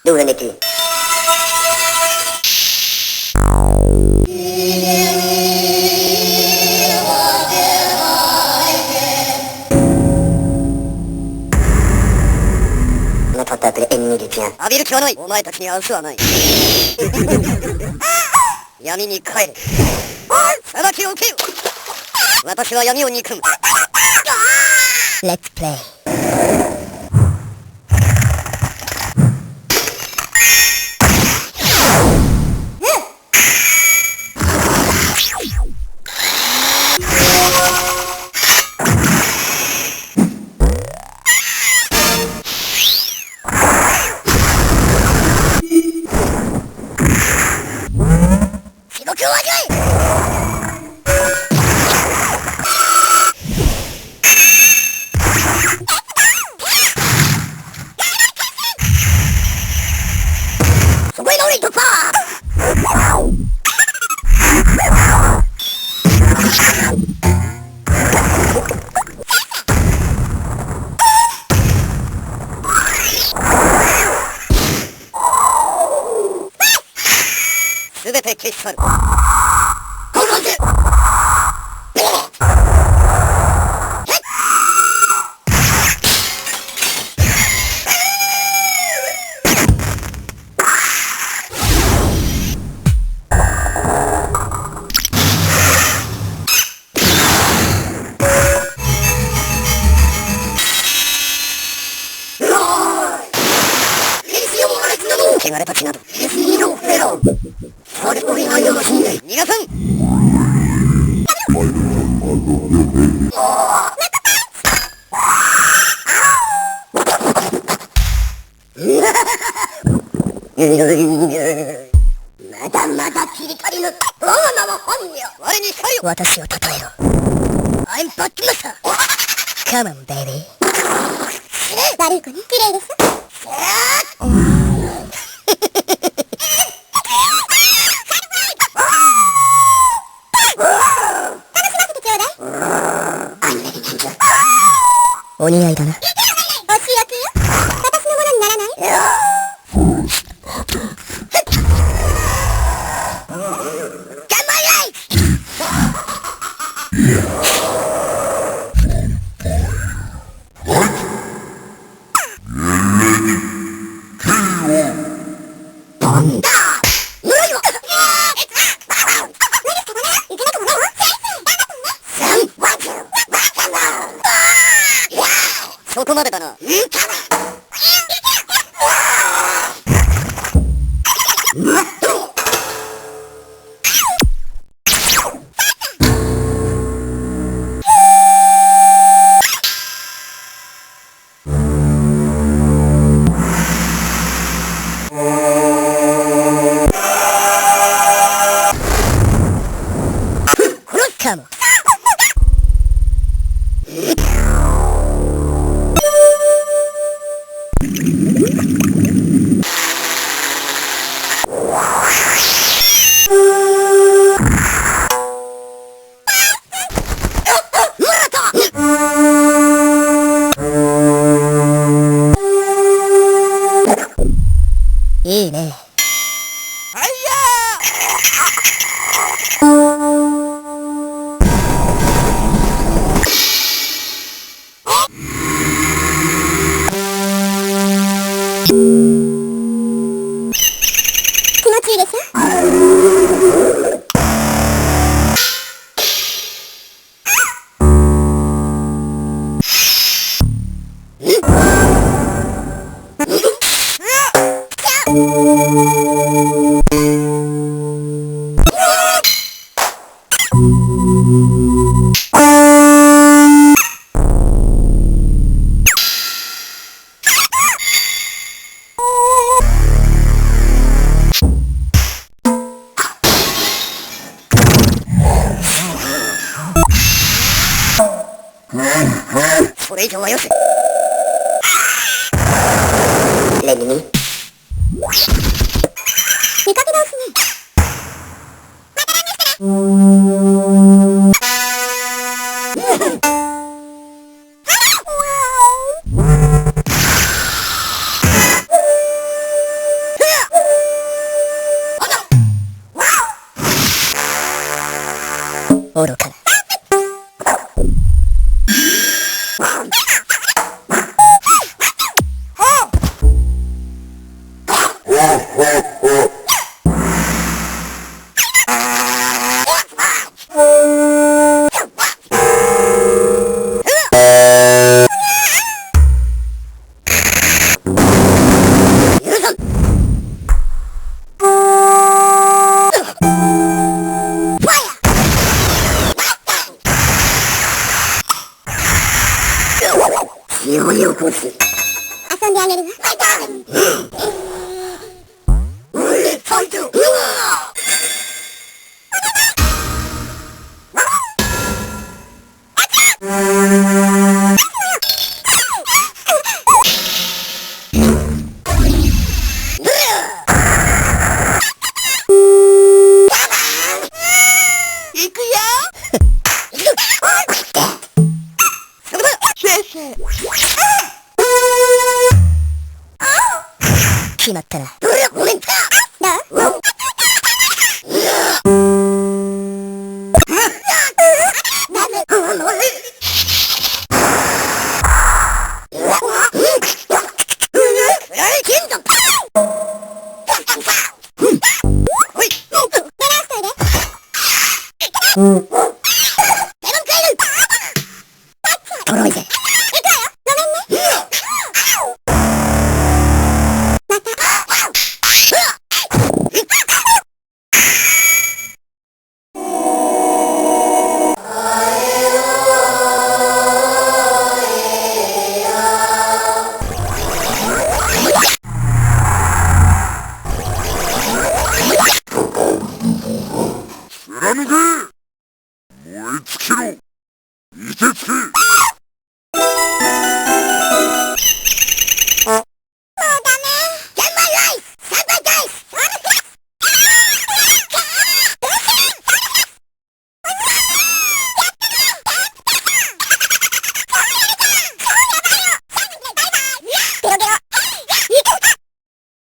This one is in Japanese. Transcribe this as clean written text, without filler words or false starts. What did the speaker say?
どうやめて。浴びる気はない。お前たちに明日はない。闇に帰れ。裁きを受けよ。私は闇を憎む。Let's play。すべて消し去る。汚れた血など逃がさん。まだまだ切り取りの我が名は本名。我に光よ。私を称えろ。I'm Batmaster。Come on, baby。悪い子ね。綺麗です。お似合いだな。お仕置きよ。私のものにならない？そこまでだな。かも。いいね。気持ちいいでしょ？それ以上はよせ。レミに見かけ直すね。また来年したら。愚かな。火をよこす。遊んであげるわ。行くよ。決まったな。ごめんか。とろいぜ。貫け！燃え尽きろ！凍てつけ！